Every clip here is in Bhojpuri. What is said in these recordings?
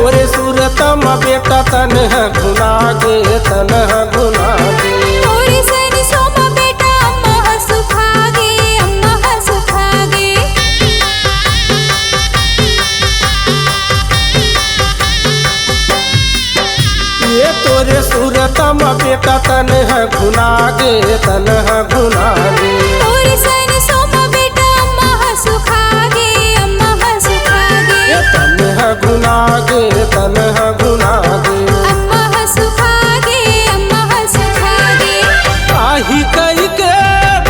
तोरे सूरतम बेटा तनह घुना गे तनह घुना गे तोरे सन सोमा बेटा अम्मा सुखागे अम्मा सुखागे ये तोरे सूरतम बेटा तनह घुना गे तनह घुना गे तोरे सन सोमा बेटा अम्मा सुखागे अम्मा सुखागे तनह घुना गे तनह घुना गे अम्मा सुखागे अम्मा सुखागे आही कई के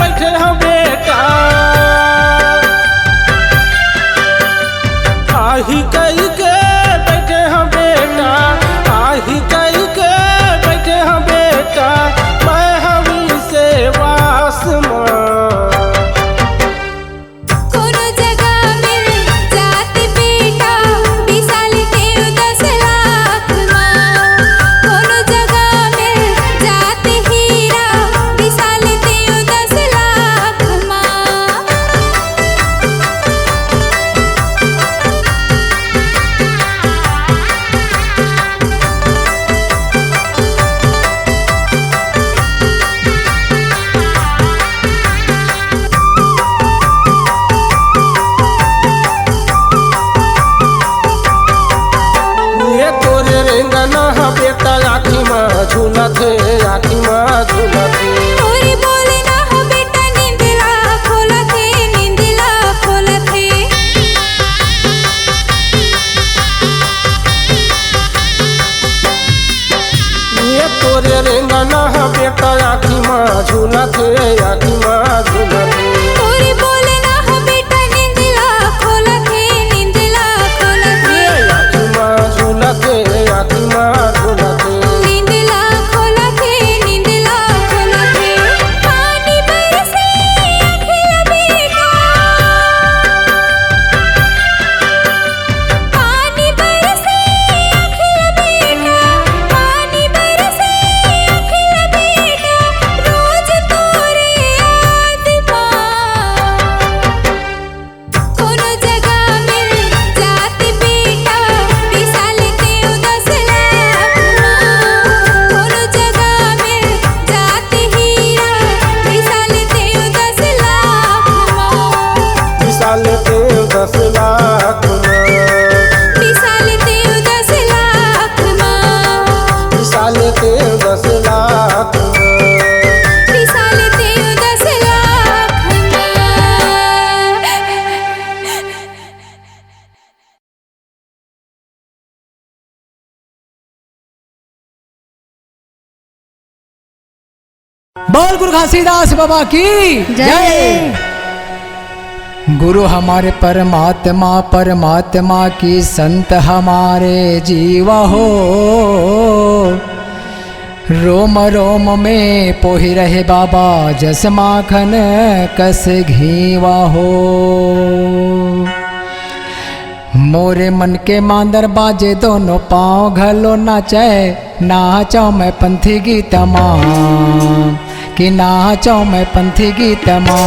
बैठे हम बेटा आही कई के बैठे हम बेटा आही कई के बैठे हम बेटा मैं हमी से वास कोनो जगह मिल जात बेटा विशाल के 10 लाख माँ कोनो जगह मिल जात हीरा विशाल के 10 लाख माँ ये तोरे रेंगना बेटा आखी माँ झूलत है आखी माँ झूलत है तोरी बोले ना हो बेटा नींदला खोलत है नींदला खोलत है ये तोरे रेंगना बेटा आखी माँ झूलत है आखी माँ झूलत है तोरी बोले ना हो बेटा नींदला खोलत है नींदला खोलत है आखी माँ झूलत है आखी माँ झूलत है नींदला खोलत है नींदला खोलत है पानी बरसे अखिल बेटा पानी बरसे अखिल बेटा पानी बरसे अखिल बेटा रोज तोरे याद कोनो जगह मिल जात बेटा विशाल के 10 लाख माँ कोनो जगह मिल जात हीरा विशाल के 10 लाख माँ विशाल के 10 लाख माँ विशाल के 10 लाख माँ विशाल के 10 लाख माँ विशाल के 10 लाख माँ बोल गुरु घासीदास बाबा की जय। गुरु हमारे परमात्मा परमात्मा की संत हमारे जीवा हो रोम रोम में पोही रहे बाबा जस माखन कस घीवा हो मोरे मन के मांदर बाजे दोनों पाँव घलो नाचे नाचो मैं पंथी गीत माँ कि नाचो मैं पंथी गीत माँ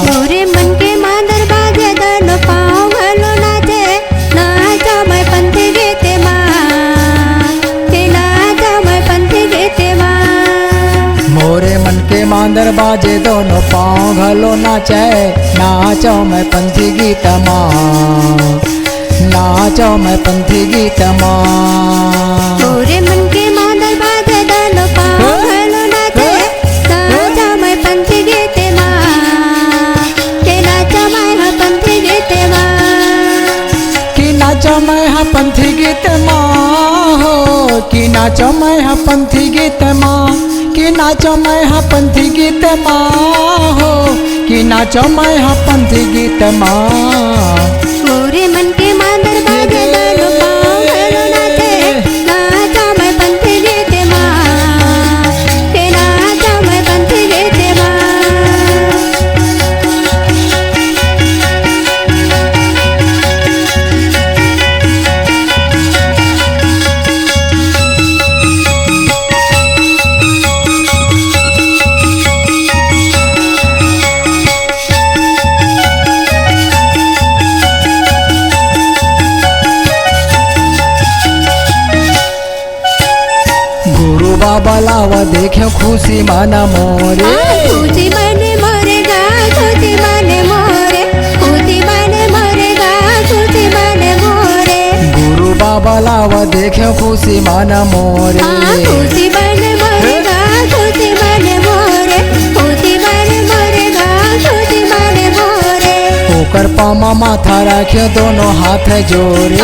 मोरे मन के मांदर बाजे दोनों पाँव घलो नाचे नाचो मैं पंथी गीत माँ के नाचो मैं पंथी गीत माँ मोरे मन के मांदर बाजे दोनों पाँव घलो नाचे नाचो मैं पंथी गीत माँ नाचो मैं पंथी गीत माँ मोरे मन के मांदर बाजे दोनों पाँव घलो नाचे नाचो मैं पंथी गीत माँ के नाचो मैं पंथी गीत माँ कि नाचो मैं हाँ पंथी गीत माँ हो कि नाचो मैं हाँ पंथी गीत माँ कि नाचो मैं हाँ पंथी गीत माँ हो कि नाचो मैं हाँ पंथी गीत माँ मोरे मन के मांदर बाजे दोनों पाँव घलो नाचे नाचो मैं पंथी गीत माँ के नाचो मैं पंथी गीत माँ बाबा लाव देखे खुशी माना मोरे खुशी माने मोरेगा खुशी माने मोरे खुशी माने मोरेगा खुशी माने मोरे गुरु बाबा लाव देखे खुशी माना मोरे खुशी माने मोरेगा खुशी माने मोरे खुशी माने मोरेगा खुशी माने मोरे ओकर पामा माथा रखे दोनों हाथ जोरे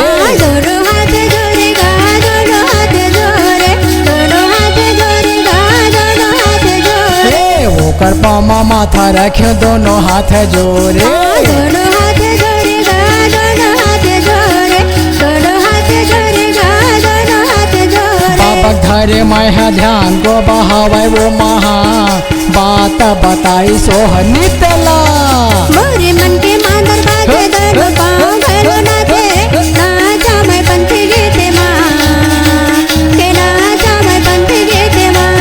दोनों हाथ जोड़ेगा दोनों हाथ जोड़े दोनों हाथ जोड़ेगा दोनों हाथ जोड़े ओकर पामा माथा रखे दोनों हाथ जोरे दोनों हाथ जोड़ेगा दोनों हाथ जोड़े दोनों हाथ जोड़ेगा दोनों हाथ जोड़े बाबा धरे मैं है ध्यान को बहावे वो महा बात बताई सोहनी तला मोरे मन के मांदर बाजे दर पाँव भैरो नाचे नाचा मैं पंथी गीते माँ के नाचा मैं पंथी गीते माँ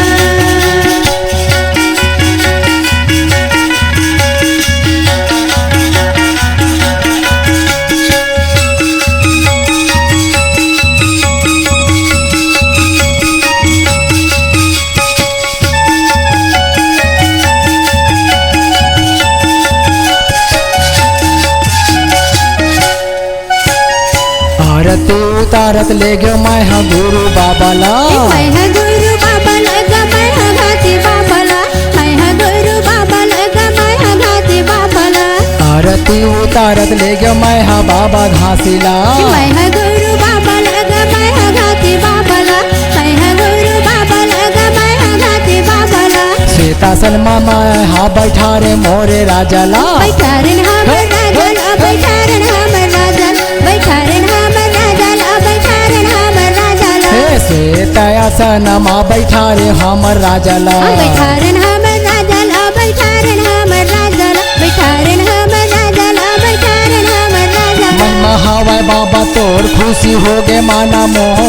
आरती उतारत ले गयो मैं हाँ गुरु बाबा ला मैं है गुरु बाबा लगा मैं है घाती बाबा ला मैं है गुरु बाबा लगा मैं है घाती बाबा ला आरती उतारत ले गयो मैं हाँ बाबा घासीला मैं है गुरु बाबा लगा मैं है घाती बाबा ला मैं है गुरु बाबा लगा मैं है घाती बाबा ला सीतासन मामा हाँ बैठा रे मोरे राजा ला बैठारन हमर राजल बैठारन हमर राजल बैठारन हमर राजल बैठारन हमर राजल सीतासन माँ बैठा रे हमर राजा ला बैठारन हमर राजल बैठारन हमर राजल बैठारन हमर राजल बैठारन हमर राजल मन महावय बाबा तोर खुशी हो गे माना मोह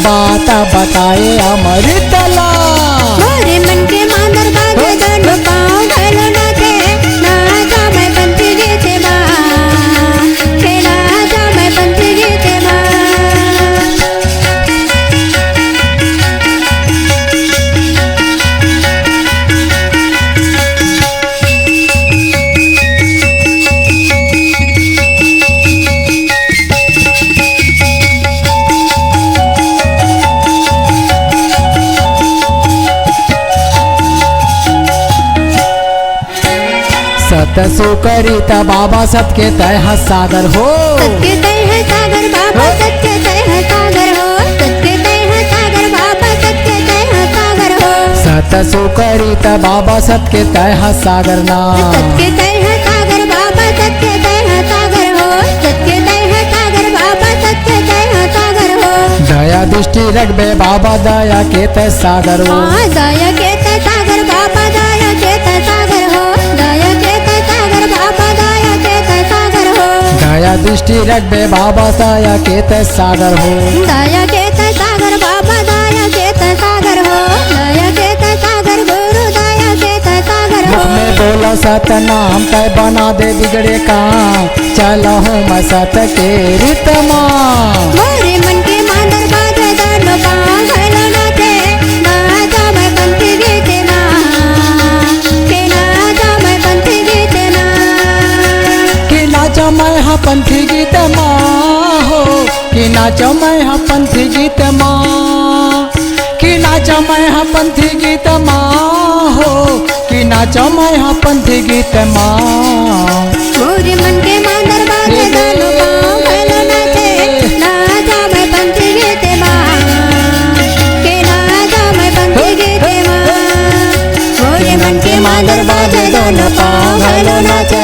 बात बताए अमृत ला मोरे मन के मांदर बाजे दोनों पाँव भैलो नाचे नाचा मैं पंथी गीते माँ के नाचा मैं पंथी गीते माँ सत सुकरिता बाबा सत के तह सागर हो सत्य तय है सागर बाबा सत्य तय है सागर हो सत्य तय है सागर बाबा सत्य तय है सागर हो सत सुकरिता बाबा सत के तह सागर ना सत्य तय है सागर बाबा सत्य तय है सागर हो सत्य तय है सागर बाबा सत्य तय है सागर हो दया दृष्टि रखबे बाबा दया के तह सागर हो दया के तय सागर बाबा दया के तय सागर हो दया के तय सागर बाबा दया के तय सागर हो दया दृष्टि रखबे बाबा दया के तह सागर हो दया के तय सागर बाबा दया के तय सागर हो दया के तय सागर गुरु दया के तय सागर हो मुख में बोलो सत नाम तय बना दे बिगड़े काम चलो हूँ मैं सत के रितमा मोरे मन के मांदर बाजे दोनों पाँव भैलो नाचे नाचा मैं पंथी गीते माँ के नाचा मैं पंथी गीते माँ कि नाचो मैं हाँ पंथी गीत माँ हो कि नाचो मैं हाँ पंथी गीत माँ कि नाचो मैं हाँ पंथी गीत माँ हो कि नाचो मैं हाँ पंथी गीत माँ मोरे मन के मांदर बाजे दोनों पाँव भैलो नाचे नाचा मैं पंथी गीते माँ के नाचा मैं पंथी गीते माँ मोरे मन के मांदर बाजे दोनों पाँव भैलो नाचे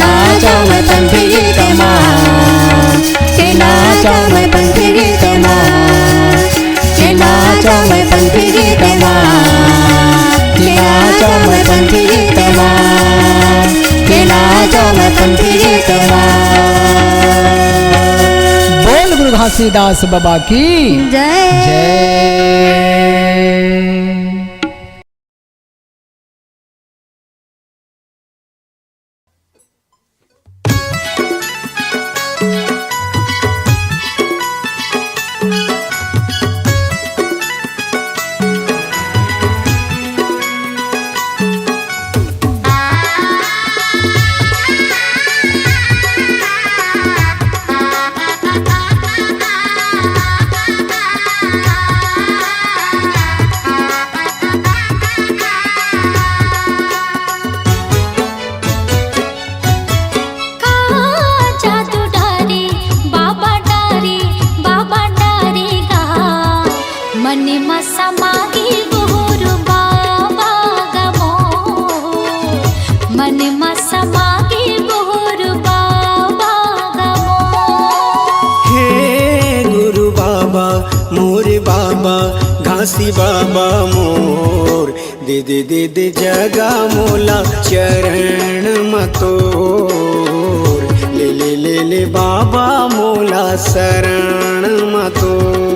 नाचा मैं पंथी गीते माँ के नाचा मैं पंथी गीते माँ के नाचा मैं पंथी गीते माँ के नाचा मैं पंथी गीते माँ के नाचा मैं पंथी गीते माँ बोल गुरु घासीदास बाबा की जय जय। मन समागी गुरु बाबा गमो मन समागी गुरु बाबा गमो हे गुरु बाबा मोर बाबा घासी बाबा मोर दे दे दे दे जगा मोला चरण मतोर ले ले ले ले बाबा मोला शरण मतोर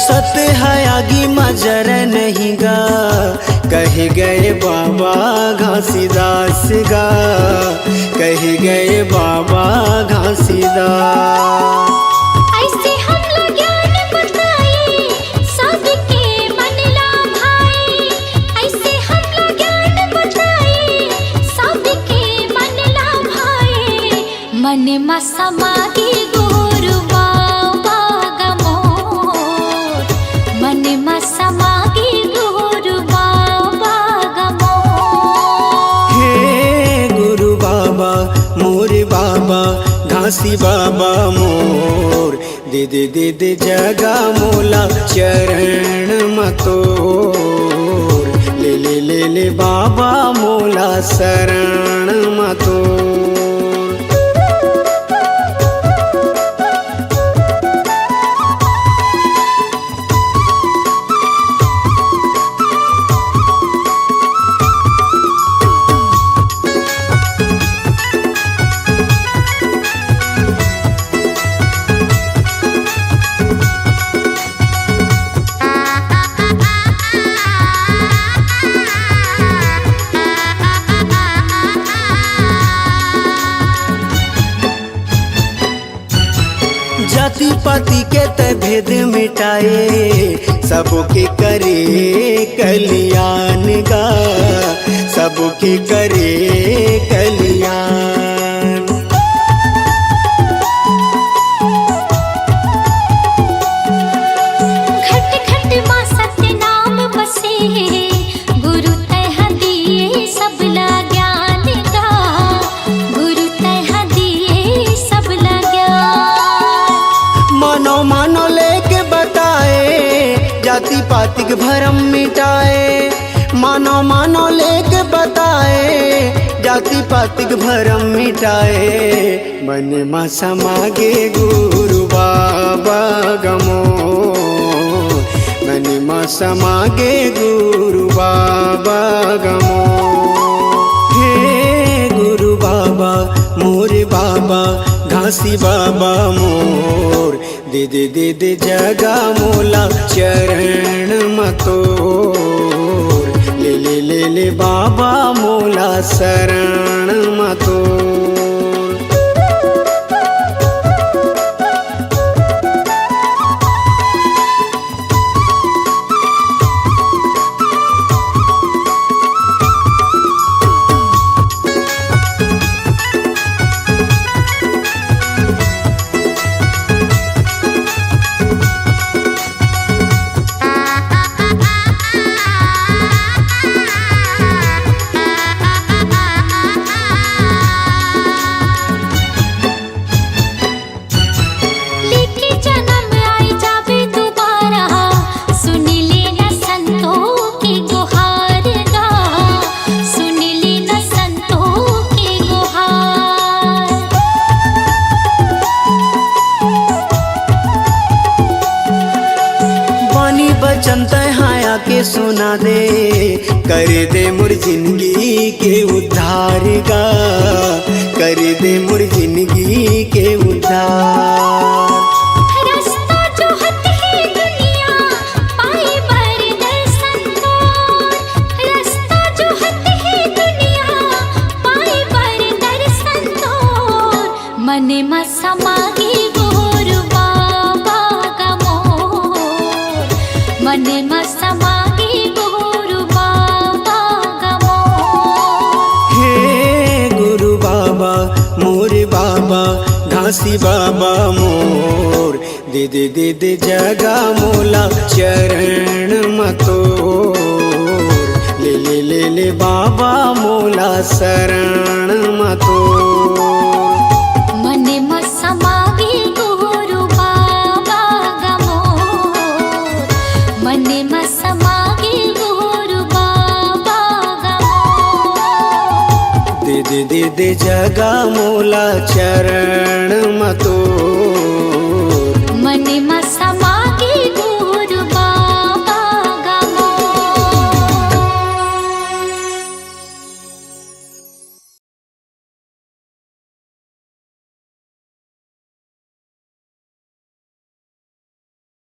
सत्य है आगी मजर नहीं गा कह गए बाबा घासीदास गा कह गए बाबा घासीदास ऐसे हम ज्ञान बताए सबके मन ला भाई ऐसे हम ज्ञान बताए सबके मन ला भाई मन समागी गुरु बाबा गमो मन समागी गुरु बाबा गमो हे गुरु बाबा मोर बाबा घासी बाबा मोर दे दे दे दे जगा मोला चरण मतोर ले ले ले ले बाबा मोला शरण मतोर जाति पाति के त भेद मिटाए सबके करे कल्याण गा सबके करे कल्याण घट घट मां सत्य नाम बसे गुरु तह दिए सबला ज्ञान गा गुरु तह दिए सबला ज्ञान मानो मानो लेके बताए जाति पाति के भरम मिटाए मानो मानो लेके बताए जाति पाति के भरम मिटाए मन मा समागे गुरु बाबा गमो मन मा समागे गुरु बाबा गमो हे गुरु बाबा मोर बाबा घासी बाबा मोर दे दे दे दे जगा मोला चरण मतोर ले ले ले ले बाबा मोला शरण मतोर वचन तहाया के सुना दे, कर दे मोर जिंदगी के उद्धार गा, कर कर दे मोर जिंदगी के उद्धार। रास्ता जोहत है दुनिया पाए बर दर्शन तोर, रास्ता जोहत है दुनिया पाए बर दर्शन तोर, मने मा समागे गोर बाबा का मोर, मने मा समागे गोर बाबा का मोर। हे गुरु बाबा मोर बाबा घासी बाबा मोर, दे दे दे दे जगा मोला चरण मतोर, ले ले ले ले बाबा मोला शरण मतोर। मने मा समागे गुरु बाबा का मोर, मने मा समागे गुरु बाबा का मोर। दे दे दे दे जगा मोला चरण मतोर, मने मा समागे गुरु बाबा का मोर।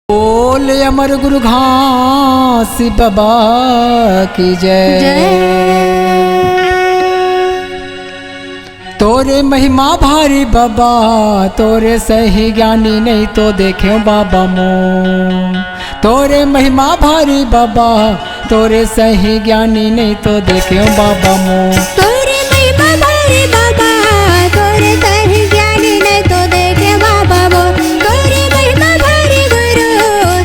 बोल अमर गुरु घासी बाबा की जय। तोरे महिमा भारी बाबा, तोरे सही ज्ञानी नहीं तो देखे बाबा मों। तोरे महिमा भारी बाबा, तोरे सही ज्ञानी नहीं तो देखे बाबा मों। तोरे महिमा भारी बाबा, तोरे सही ज्ञानी नहीं तो देखे बाबा मोर। तोरे महिमा भारी गुरु,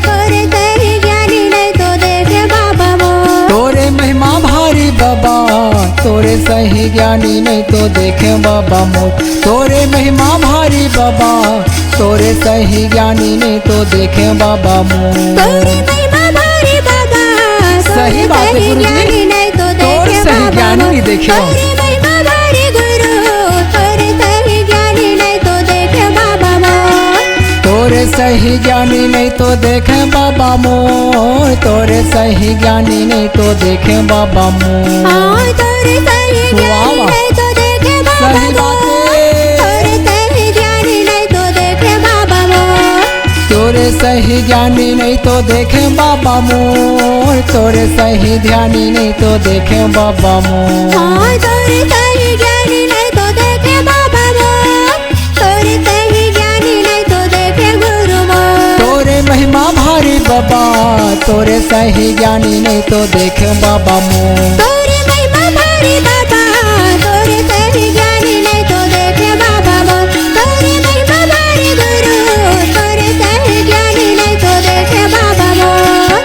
तोरे सही ज्ञानी नहीं तो देखे बाबा मोर। तोरे महिमा भारी बाबा, तोरे सही ज्ञानी नहीं तो देखे बाबा मोर। तोरे महिमा भारी बाबा, तोरे सही ज्ञानी नहीं तो देखे बाबा मोर। तोरे महिमा भारी बाबा, सही बात है गुरु जी, नहीं तो तोर देखे सही बाबा ज्ञानी मोर। नहीं देखियो। तोरे महिमा भारी गुरु, तोरे सही ज्ञानी नहीं तो देखे बाबा मोर। तोरे सही ज्ञानी नहीं तो देखे बाबा मोर। तोरे सही ज्ञानी नहीं तो देखे बाबा मोर। हाँ, तोरे सही ज्ञानी वाह। नहीं तो देखे बाबा सही बात मोर। है। तोरे सही ज्ञानी नहीं तो देखे बाबा मोर। तोरे सही ज्ञानी नहीं तो देखे बाबा मोर। तोरे सही ध्यानी नहीं तो देखे बाबा मोर। हाँ, तोरे सही ज्ञानी नहीं तो देखे बाबा मोर। तोरे सही ज्ञानी नहीं तो देखे गुरु मोर। तोरे महिमा भारी बाबा, तोरे सही ज्ञानी नहीं तो देखे बाबा मोर। तोरे महिमा भारी बाबा, तोरे सही ज्ञानी नहीं तो देखे बाबा मोर। तोरे महिमा भारी गुरु, तोरे सही ज्ञानी नहीं तो देखे बाबा मोर।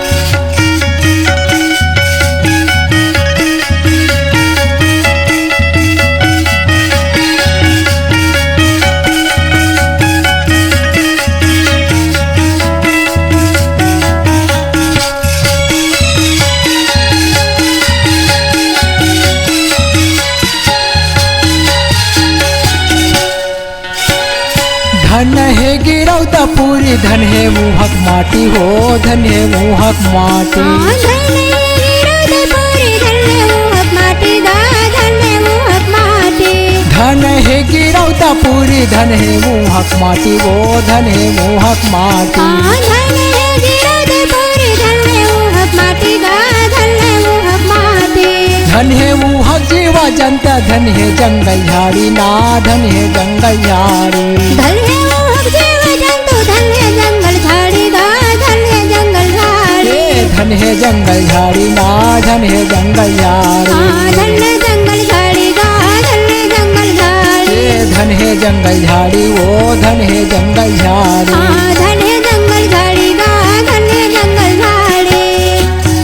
धन है गिरौता पूरी, धन है मुहक माटी हो, धन है मुहक माटी। धन है गिरौता पूरी, धन है मुहक माटी वो, धन है मुहक माटी। धन है मुहक जीवा जनता, धन है जंगल झाड़ी ना, धन है जंगल झाड़ी। धन है मोहक जीव जंतु, धन है जंगल झाड़ी गा, धन है जंगल झाड़ी। धन है जंगल झाड़ी ना, धन है जंगल झाड़ी। धन है जंगल झाड़ी गा, धन है जंगल झाड़ी। धन है जंगल झाड़ी वो, धन है जंगल झाड़ी। धन है जंगल झाड़ी गा, धन है जंगल झाड़ी।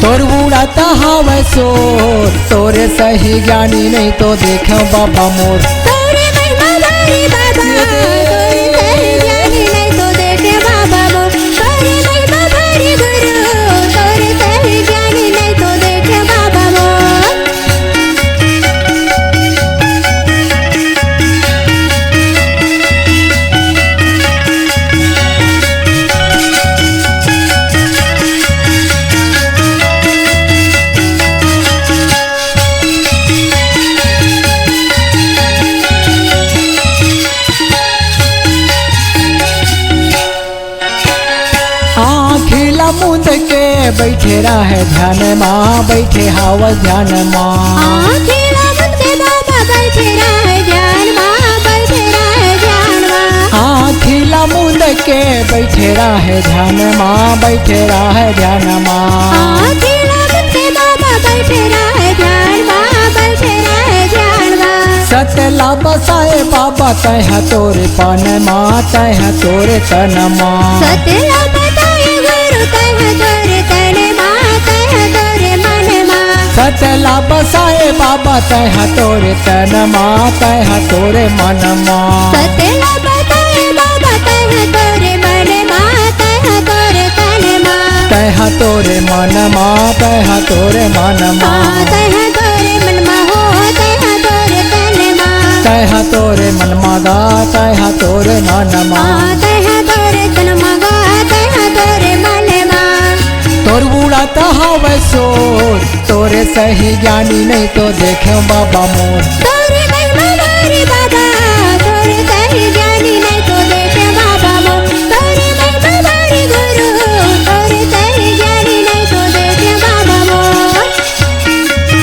तोर उड़ाता हवा शोर, तोरे सही ज्ञानी नहीं तो देखो बाबा मोर। तोरे महिमा भारी बाबा, तोरे सही ज्ञानी नहीं तो देखे बाबा मोर। तोरे महिमा भारी गुरु, तोरे सही ज्ञानी नहीं तो देखे बाबा मोर। बैठे रहे ध्यान माँ बैठे हावस ध्यान माँ खीला मुंद के बाबा बैठे रहे ध्यान माँ बैठे रहे ध्यान माँ खीला मुंद के बैठे रहे ध्यान माँ बैठे रहे ध्यान माँ खीला मुंद के बाबा बैठे रहे ध्यान माँ बैठे रहे ध्यान माँ सतला बसाए बाबा तह तोरे पन माँ तह तोरे तन माँ सतला बताए गुरु तह तोरे तन माँ तह तोरे मन माँ सतला बसाए बाबा तह तोरे तन माँ तह तोरे मन माँ सतला बताए बाबा तह तोरे मन माँ तह तोरे तन माँ तह तोरे मन माँ तह तोरे मन माँ तह तोरे मन माँ हो तह तोरे तन माँ तह तोरे मन माँ गा तह तोरे मन माँ तह तोरे तन माँ गा तह तोरे मन माँ तोर बूढ़ा तहावे सोर तोरे सही ज्ञानी नहीं तो देखे बाबा मोर तोरे महिमा भारी बाबा तोरे सही ज्ञानी नहीं तो देखे बाबा मोर तोरे महिमा भारी गुरु तोरे सही ज्ञानी नहीं तो देखे बाबा मोर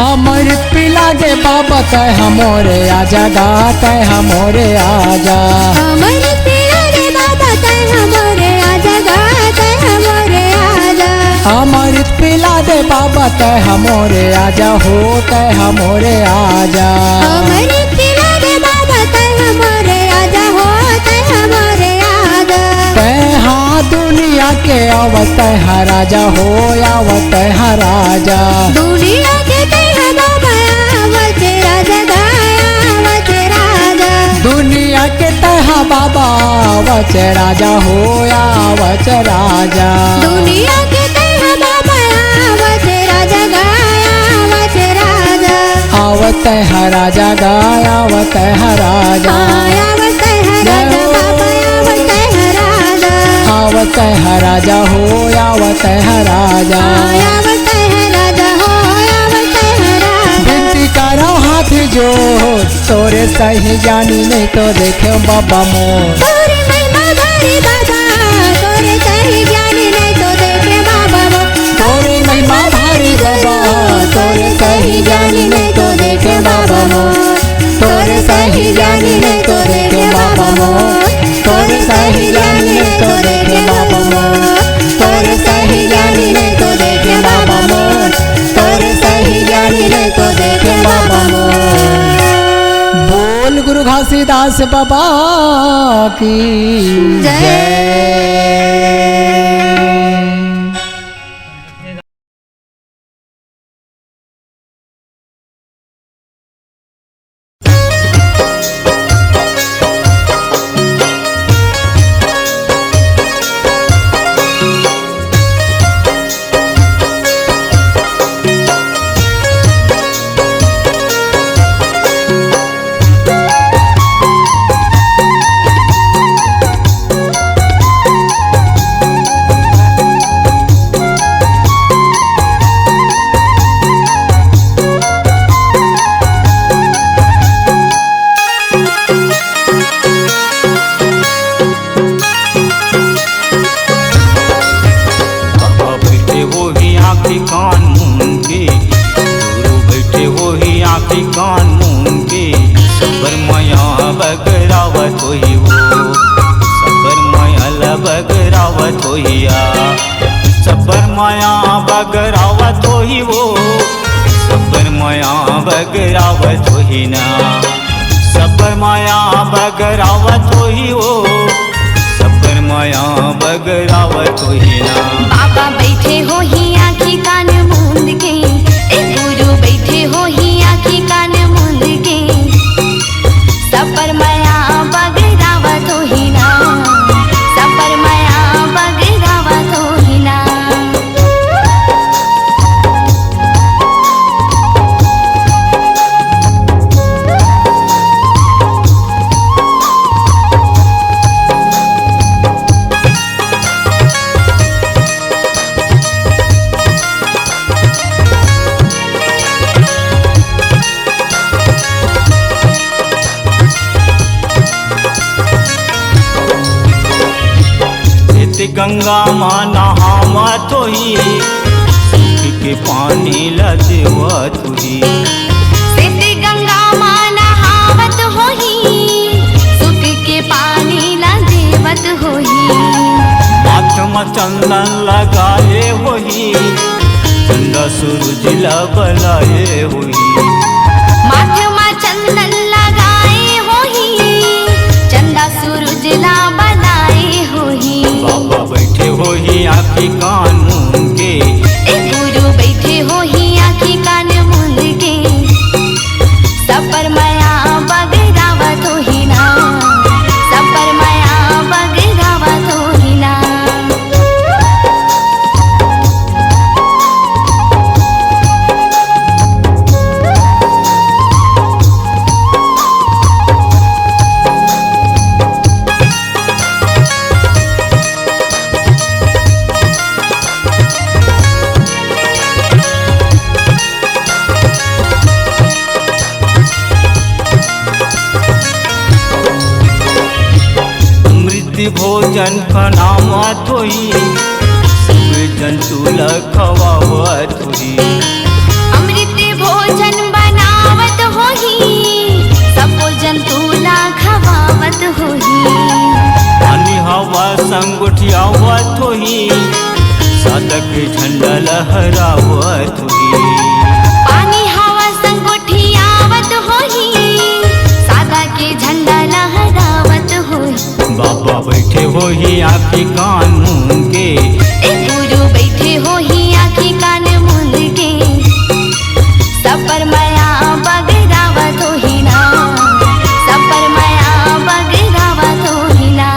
अमृत पिला गे बाबा तय हमोरे आजा गा तय हमोरे आजा अमृत पिला रे बाबा तय हमरे आजा गा तय हमरे आजा अमृत पिला दे बाबा तय हमोरे आजा हो तय हमोरे आजा अमृत पिला रे बाबा तय हमरे आजा हो तय हमरे आजा तय हाँ दुनिया के आवत है राजा हो आवत है राजा दुनिया के तय बाबा आवत राजा गाया आवत राजा दुनिया के तह बाबा आवत राजा हो आवत राजा दुनिया के तय बाबा आवत राजा गाया आवत राजा आवत है राजा गाया आवत है राजा आवत राजा बाबा आवत राजा आवत है राजा हो आवत है राजा आवत राजा हो आवत राजा विनती करो हाथ जोड़ तोरे सही ज्ञानी नहीं तो देखे बाबा मोर तोरे महिमा भारी बाबा तोरे सही ज्ञानी नहीं तो देखे बाबा मोर तोरे महिमा भारी बाबा तोरे सही ज्ञानी नहीं तो देखे बाबा मोर तोरे सही ज्ञानी नहीं तो देखे बाबा मोर तोरे सही ज्ञानी नहीं तो देखे बाबा मोर तोरे सही ज्ञानी नहीं तो देखे बाबा मोर तोरे सही ज्ञानी नहीं तो देखे बाबा मोर बोल गुरु घासीदास बाबा की जय। बगरावत होई वो सबर माया बगरावत होई ना सबर माया बगरावत होई वो सबर माया बगरावत होई ना बाबा बैठे हो ही आँखी कान मूंद के गुरु बैठे हो ही आँखी कान मूंद के सबर माया बगरावत होई ना सबर माया बगरावत होई ना गंगा माँ नहावत होही, सुख के पानी ला देवत होही। सिद्ध गंगा माँ नहावत होही, सुख के पानी ला देवत होही। माथ में चंदन लगाए होही, चंदा सूरज ला बलाए होही। माथ में चंदन लगाए होही, चंदा सूरज ला बनाए होही। बाबा बैठे होही आँखी कान मूंद के, गुरु बैठे होही आँखी कान मूंद के। सब पर माया बगरावत होही ना, सब पर माया बगरावत होही ना। भोजन खनावत होही, सब जंतु ला खवावत होही। अमृत भोजन बनावत होही, सब जंतु ला खवावत होही। पानी हवा संग उठियावत होही, साधक झंडा लहरावत होही। पानी हवा संग उठियावत होही, सादा के झंडा लहरावत होही। बाबा बैठे होही आँखी कान मूंद के, गुरु बैठे होही आँखी कान मूंद के। सब पर माया बगरावत होही ना, सब पर माया बगरावत होही ना।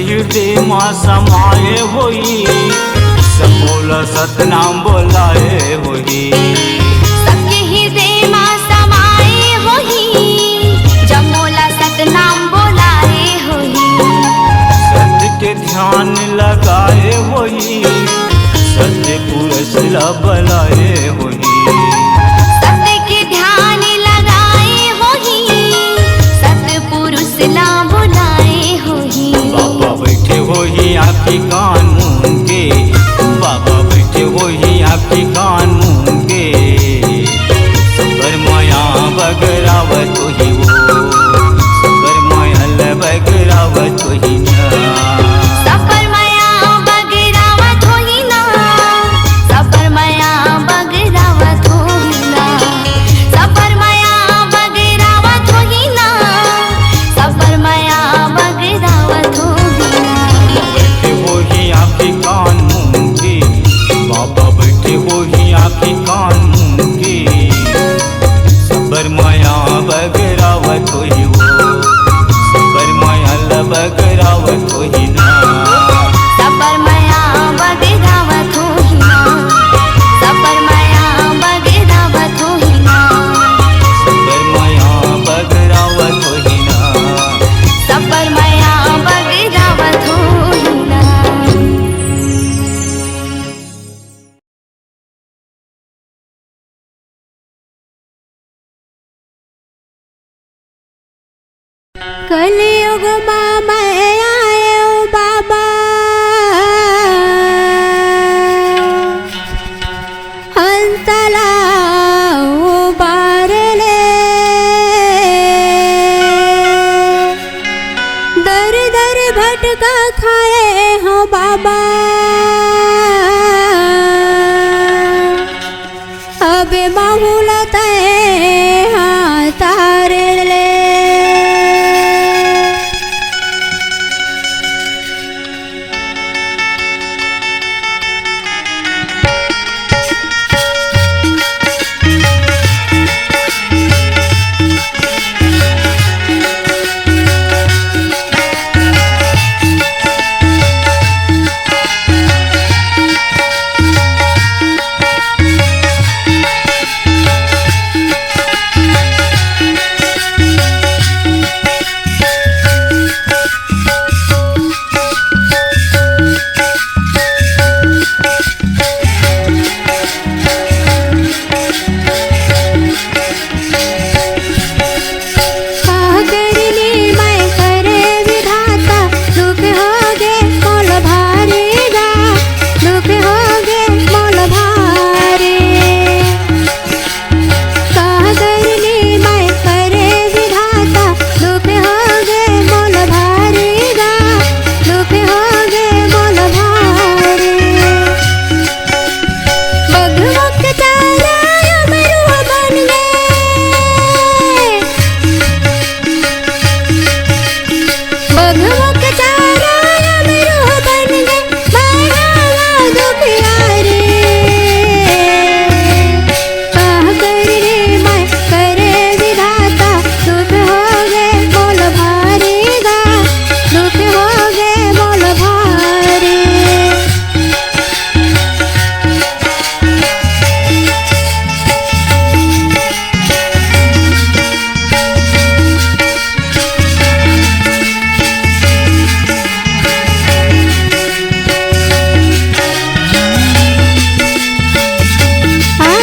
हृदय माँ समाये होई, सब बोला सतनाम बोलाए होई। सबके हृदय माँ समाए होही, जब मोला सतनाम बोलाए होही। सत्य के ध्यान लगाए होई, सत्य पुरुष ला बलाए होई। सत्य के ध्यान लगाए होही, सत्य पुरुष ला बुलाए होही। बाबा बैठे होही आँखी कान मूंद के, बाबा बैठे होही आँखी कान मूंद के। सबर माया बगरावत होही वो, सबर माया ला बगरावत होही ना। सब पर माया बगरावत होही ना, सब पर माया बगरावत होही ना। सब पर माया बगरावत होही ना, सब पर माया बगरावत होही ना। बैठे होही आँखी कान मूंद के, बाबा बैठे होही आँखी कान मूंद के। सबर माया बगरावत होही वो, सबर माया ला बगरावत होही ना। सब पर माया बगरावत होही ना, सब पर माया बगरावत होही ना। सबर माया बगरावत होही ना। सब पर माया बगरावत होही ना। कलयुग माँ मैं आयो बाबा, हंसला उबार ले। दर दर भटका खाए हो बाबा, अब माहूलत हाँ तार ले।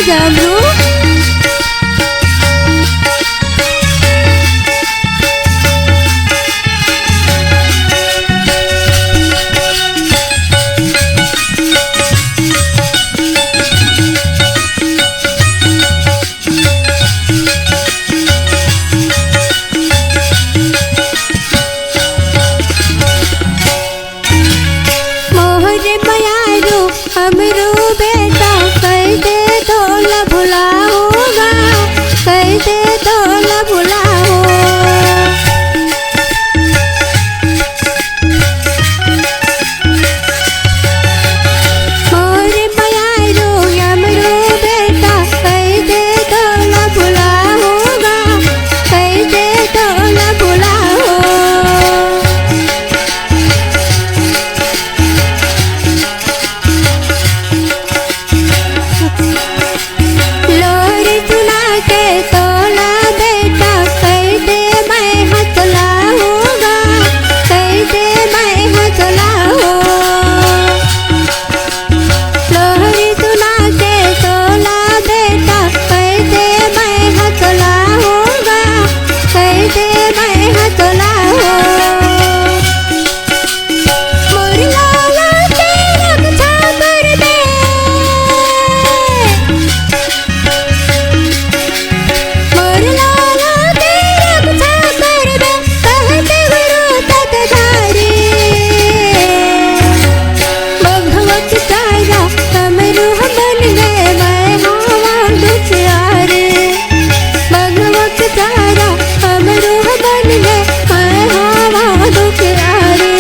जामरू मोहर मयारू हमरू बेटा कैसे तोला भुलाऊंगा कैसे तोला भुलाऊं मोहर मयारू हमरू बेटा कैसे तोला भुलाऊंगा कैसे तोला भुलाऊं लोरी सुना के तोला बेटा कैसे मैं हंसलाऊंगा कैसे मैं हंसलाऊं लोरी सुना के तोला बेटा कैसे मैं हंसलाऊंगा कैसे मैं हंसलाऊं मोर लाला के रक्षा कर दे मोर लाला के रक्षा कर दे कहते गुरु तकधारी भगवत तारा हमरू बन गए मैं हवा दुखियारे भगवत तारा हमरू बन गए मैं हवा दुखियारे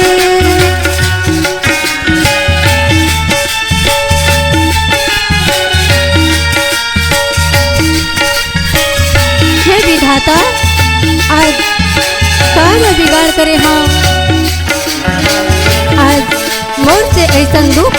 हे विधाता आज का मैं बिगाड़ करे हाँ आज मोर से ऐसा दुख